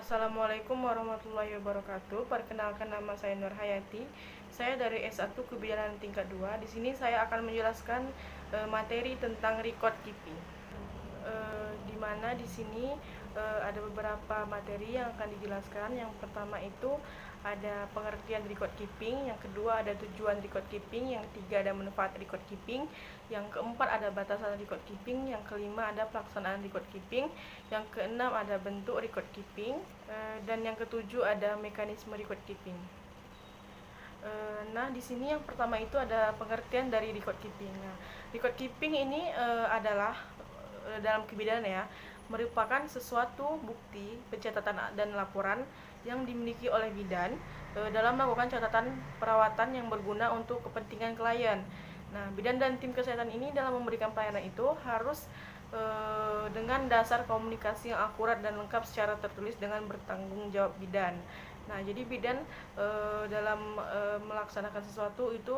Assalamualaikum warahmatullahi wabarakatuh. Perkenalkan, nama saya Nur Hayati. Saya dari S1 Kebidanan tingkat 2. Di sini saya akan menjelaskan materi tentang record keeping. Di mana di sini ada beberapa materi yang akan dijelaskan. Yang pertama itu ada pengertian record keeping, yang kedua ada tujuan record keeping, yang ketiga ada manfaat record keeping, yang keempat ada batasan record keeping, yang kelima ada pelaksanaan record keeping, yang keenam ada bentuk record keeping, dan yang ketujuh ada mekanisme record keeping. Nah, di sini yang pertama itu ada pengertian dari record keeping. Nah, record keeping ini adalah dalam kebidanan ya, merupakan sesuatu bukti, pencatatan dan laporan yang dimiliki oleh bidan dalam melakukan catatan perawatan yang berguna untuk kepentingan klien. Nah, bidan dan tim kesehatan ini dalam memberikan pelayanan itu harus dengan dasar komunikasi yang akurat dan lengkap secara tertulis dengan bertanggung jawab bidan. Nah, jadi bidan dalam melaksanakan sesuatu itu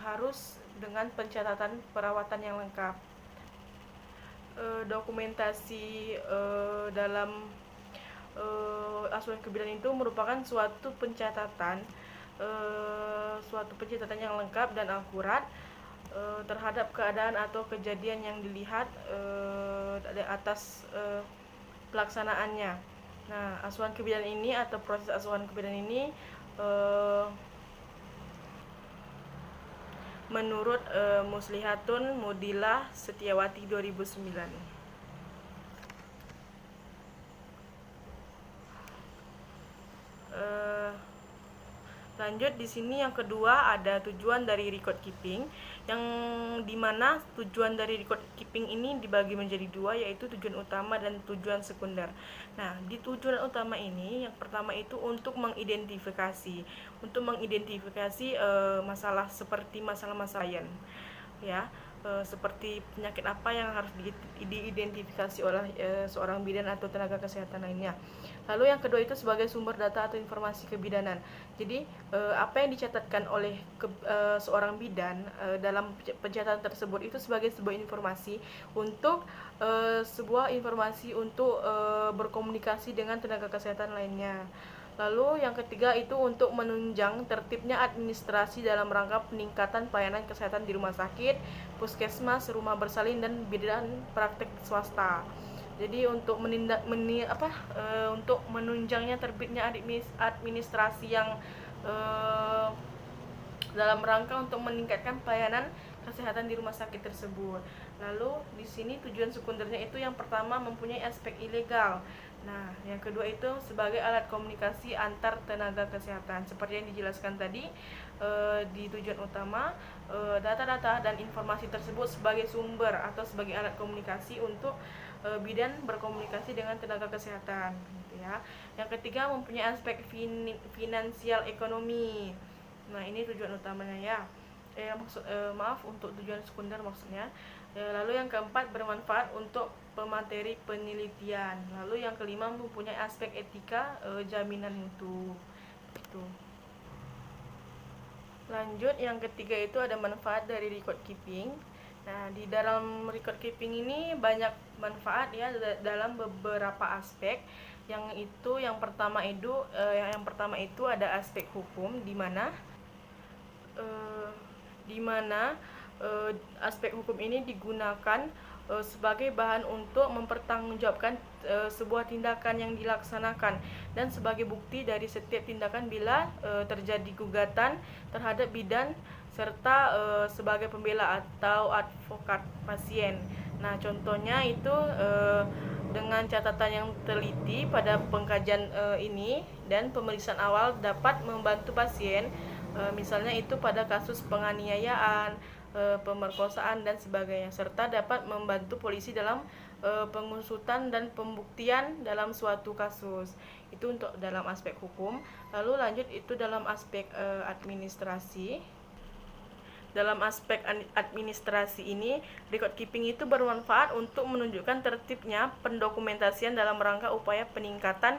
harus dengan pencatatan perawatan yang lengkap. Dokumentasi dalam asuhan kebidanan itu merupakan suatu pencatatan yang lengkap dan akurat terhadap keadaan atau kejadian yang dilihat atas pelaksanaannya. Nah, asuhan kebidanan ini atau proses asuhan kebidanan ini menurut Muslihatun Mudilah Setiawati 2009. Lanjut, di sini yang kedua ada tujuan dari record keeping, yang dimana tujuan dari record keeping ini dibagi menjadi dua, yaitu tujuan utama dan tujuan sekunder. Nah, di tujuan utama ini yang pertama itu untuk mengidentifikasi masalah seperti masalah-masalah ya, seperti penyakit apa yang harus diidentifikasi oleh seorang bidan atau tenaga kesehatan lainnya. Lalu yang kedua itu sebagai sumber data atau informasi kebidanan. Jadi apa yang dicatatkan oleh seorang bidan dalam pencatatan tersebut itu sebagai sebuah informasi untuk berkomunikasi dengan tenaga kesehatan lainnya. Lalu yang ketiga itu untuk menunjang tertibnya administrasi dalam rangka peningkatan pelayanan kesehatan di rumah sakit, puskesmas, rumah bersalin, dan bidan praktek swasta. Jadi untuk untuk menunjangnya terbitnya administrasi yang dalam rangka untuk meningkatkan pelayanan kesehatan di rumah sakit tersebut. Lalu di sini tujuan sekundernya itu yang pertama mempunyai aspek ilegal. Nah, yang kedua itu sebagai alat komunikasi antar tenaga kesehatan. Seperti yang dijelaskan tadi di tujuan utama, data-data dan informasi tersebut sebagai sumber atau sebagai alat komunikasi untuk bidan berkomunikasi dengan tenaga kesehatan, gitu ya. Yang ketiga mempunyai aspek finansial ekonomi. Nah, ini tujuan utamanya ya. Untuk tujuan sekunder maksudnya. Lalu yang keempat bermanfaat untuk pemateri penelitian. Lalu yang kelima mempunyai aspek etika jaminan mutu. Gitu. Lanjut, yang ketiga itu ada manfaat dari record keeping. Nah, di dalam record keeping ini banyak manfaat ya dalam beberapa aspek. Yang pertama itu ada aspek hukum, di mana aspek hukum ini digunakan sebagai bahan untuk mempertanggungjawabkan sebuah tindakan yang dilaksanakan dan sebagai bukti dari setiap tindakan bila terjadi gugatan terhadap bidan serta sebagai pembela atau advokat pasien. Nah, contohnya itu dengan catatan yang teliti pada pengkajian ini dan pemeriksaan awal dapat membantu pasien, misalnya itu pada kasus penganiayaan, pemerkosaan dan sebagainya, serta dapat membantu polisi dalam pengusutan dan pembuktian dalam suatu kasus. Itu untuk dalam aspek hukum. Lalu lanjut itu dalam aspek administrasi. Dalam aspek administrasi ini, record keeping itu bermanfaat untuk menunjukkan tertibnya pendokumentasian dalam rangka upaya peningkatan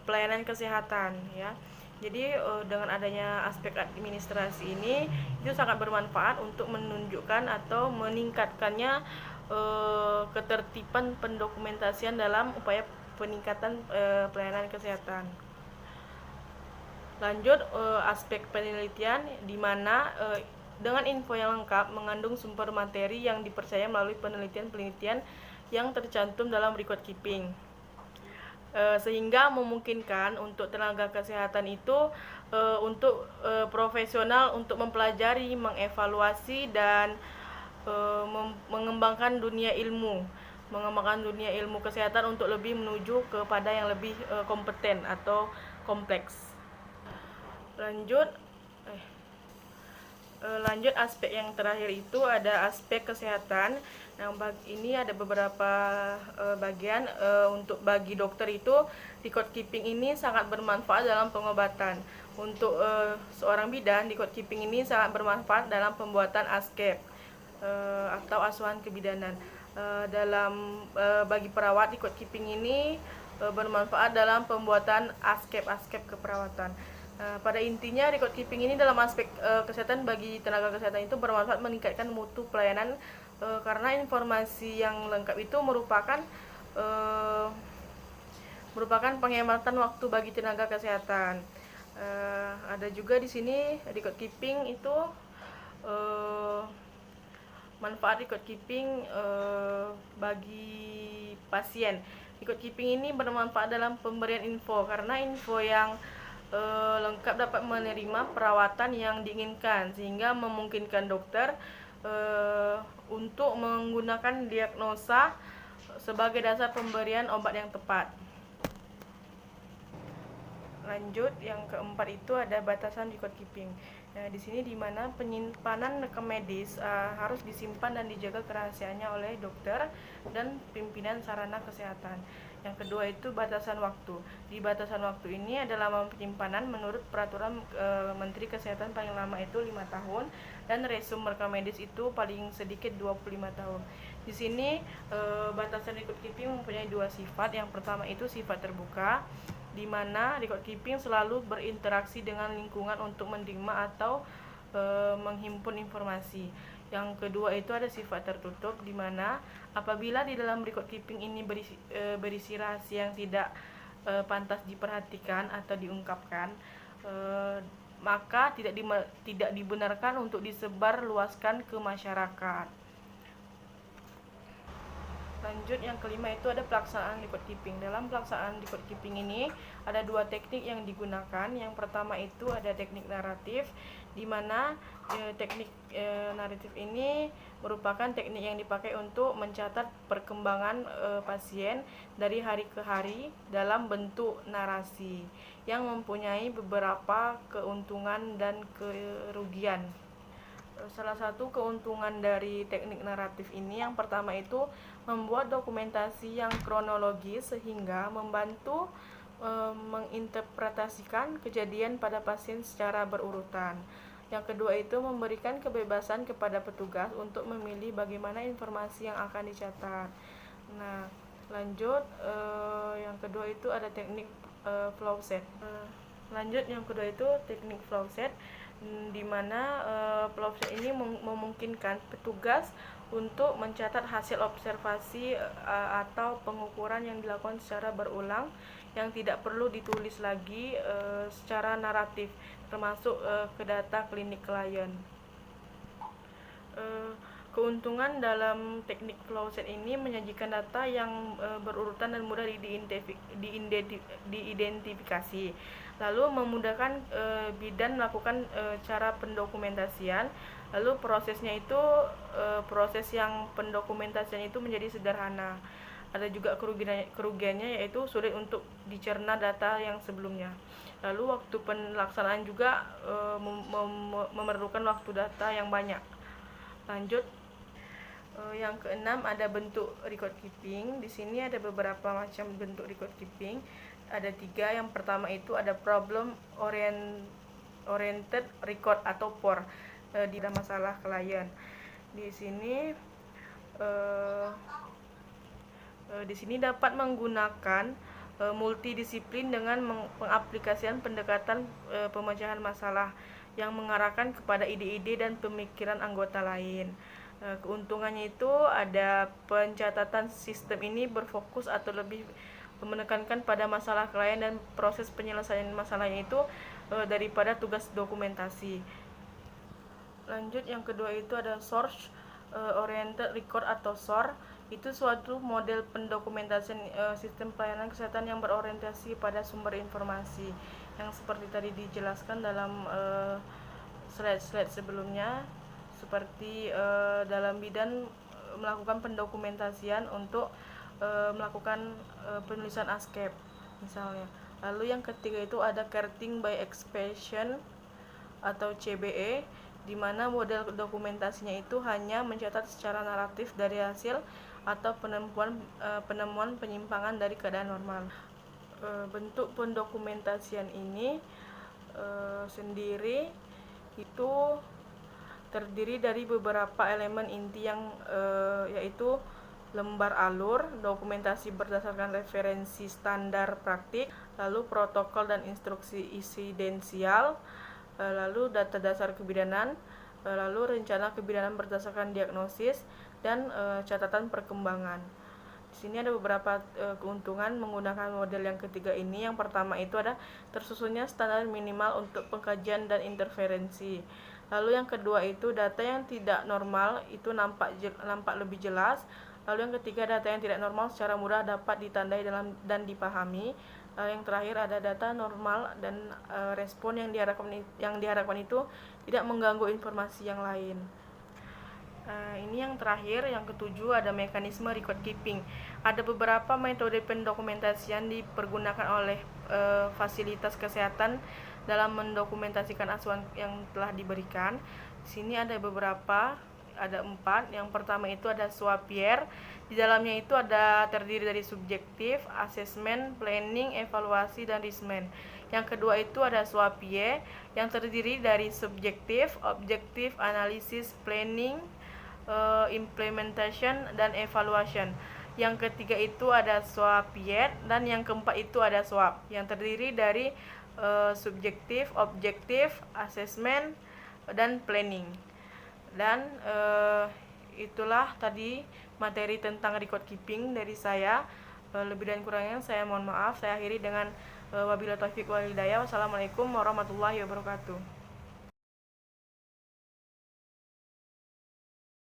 pelayanan kesehatan ya. Jadi dengan adanya aspek administrasi ini itu sangat bermanfaat untuk menunjukkan atau meningkatkannya ketertiban pendokumentasian dalam upaya peningkatan pelayanan kesehatan. Lanjut, aspek penelitian, di mana dengan info yang lengkap mengandung sumber materi yang dipercaya melalui penelitian-penelitian yang tercantum dalam record keeping, sehingga memungkinkan untuk tenaga kesehatan itu untuk profesional untuk mempelajari, mengevaluasi, dan mengembangkan dunia ilmu kesehatan untuk lebih menuju kepada yang lebih kompeten atau kompleks. Lanjut aspek yang terakhir itu ada aspek kesehatan. Ini ada beberapa bagian. Untuk bagi dokter itu record keeping ini sangat bermanfaat dalam pengobatan. Untuk seorang bidan, record keeping ini sangat bermanfaat dalam pembuatan ASKEP atau asuhan kebidanan. Bagi perawat, record keeping ini bermanfaat dalam pembuatan ASKEP keperawatan. Pada intinya, record keeping ini dalam aspek kesehatan bagi tenaga kesehatan itu bermanfaat meningkatkan mutu pelayanan, karena informasi yang lengkap itu merupakan penghematan waktu bagi tenaga kesehatan. Ada juga di sini record keeping itu manfaat record keeping bagi pasien. Record keeping ini bermanfaat dalam pemberian info, karena info yang lengkap dapat menerima perawatan yang diinginkan, sehingga memungkinkan dokter untuk menggunakan diagnosa sebagai dasar pemberian obat yang tepat. Lanjut, yang keempat itu ada batasan record keeping. Nah, di sini di mana penyimpanan rekam medis harus disimpan dan dijaga kerahasiaannya oleh dokter dan pimpinan sarana kesehatan. Yang kedua itu batasan waktu. Di batasan waktu ini ada lama penyimpanan menurut peraturan Menteri Kesehatan, paling lama itu 5 tahun, dan resum rekam medis itu paling sedikit 25 tahun. Di sini batasan record keeping mempunyai dua sifat. Yang pertama itu sifat terbuka, di mana record keeping selalu berinteraksi dengan lingkungan untuk menerima atau menghimpun informasi. Yang kedua itu ada sifat tertutup, di mana apabila di dalam record keeping ini berisi rahasia yang tidak pantas diperhatikan atau diungkapkan, maka tidak dibenarkan untuk disebarluaskan ke masyarakat. Lanjut, yang kelima itu ada pelaksanaan record keeping. Dalam pelaksanaan record keeping ini ada dua teknik yang digunakan. Yang pertama itu ada teknik naratif, di mana teknik naratif ini merupakan teknik yang dipakai untuk mencatat perkembangan pasien dari hari ke hari dalam bentuk narasi yang mempunyai beberapa keuntungan dan kerugian. Salah satu keuntungan dari teknik naratif ini, yang pertama itu membuat dokumentasi yang kronologis sehingga membantu menginterpretasikan kejadian pada pasien secara berurutan. Yang kedua itu memberikan kebebasan kepada petugas untuk memilih bagaimana informasi yang akan dicatat. Nah, lanjut, yang kedua itu ada teknik flowset. Lanjut, yang kedua itu teknik flowset, di mana flowset ini memungkinkan petugas untuk mencatat hasil observasi atau pengukuran yang dilakukan secara berulang, yang tidak perlu ditulis lagi secara naratif, termasuk ke data klinik klien. Keuntungan dalam teknik flowset ini menyajikan data yang berurutan dan mudah diidentifikasi, lalu memudahkan bidan melakukan cara pendokumentasian. Lalu prosesnya itu proses yang pendokumentasian itu menjadi sederhana. Ada juga kerugiannya, yaitu sulit untuk dicerna data yang sebelumnya. Lalu waktu pelaksanaan juga memerlukan waktu data yang banyak. Lanjut, yang keenam ada bentuk record keeping. Di sini ada beberapa macam bentuk record keeping. Ada 3. Yang pertama itu ada problem oriented record atau POR. Di masalah klien. Di sini dapat menggunakan multidisiplin dengan pengaplikasian pendekatan pemecahan masalah yang mengarahkan kepada ide-ide dan pemikiran anggota lain. Keuntungannya itu ada pencatatan sistem ini berfokus atau lebih menekankan pada masalah klien dan proses penyelesaian masalahnya itu daripada tugas dokumentasi. Lanjut, yang kedua itu ada source oriented record atau SOR. Itu suatu model pendokumentasian sistem pelayanan kesehatan yang berorientasi pada sumber informasi, yang seperti tadi dijelaskan dalam slide-slide sebelumnya, seperti dalam bidang melakukan pendokumentasian untuk melakukan penulisan ASCAP misalnya. Lalu yang ketiga itu ada Charting by Expression atau CBE, di mana model dokumentasinya itu hanya mencatat secara naratif dari hasil atau penemuan penyimpangan dari keadaan normal. Bentuk pendokumentasian ini sendiri itu terdiri dari beberapa elemen inti yang yaitu lembar alur, dokumentasi berdasarkan referensi standar praktik, lalu protokol dan instruksi insidensial, lalu data dasar kebidanan, lalu rencana kebidanan berdasarkan diagnosis, dan catatan perkembangan. Di sini ada beberapa keuntungan menggunakan model yang ketiga ini. Yang pertama itu ada tersusunnya standar minimal untuk pengkajian dan interferensi. Lalu yang kedua itu data yang tidak normal itu nampak lebih jelas. Lalu yang ketiga, data yang tidak normal secara mudah dapat ditandai dan dipahami. Lalu yang terakhir ada data normal dan respon yang diharapkan itu tidak mengganggu informasi yang lain. Ini yang terakhir, yang ketujuh, ada mekanisme record keeping. Ada beberapa metode pendokumentasian dipergunakan oleh fasilitas kesehatan dalam mendokumentasikan asuhan yang telah diberikan. Di sini ada beberapa, ada 4. Yang pertama itu ada SWAPIER. Di dalamnya itu terdiri dari subjektif, asesmen, planning, evaluasi, dan riskman. Yang kedua itu ada SWAPIE yang terdiri dari subjektif, objektif, analisis, planning, implementation, dan evaluation. Yang ketiga itu ada SWAPIET, dan yang keempat itu ada SWAP yang terdiri dari subjektif, objektif, asesmen, dan planning. Dan itulah tadi materi tentang record keeping dari saya. Lebih dan kurangnya saya mohon maaf. Saya akhiri dengan wabillahi taufiq wal hidayah. Wassalamualaikum warahmatullahi wabarakatuh.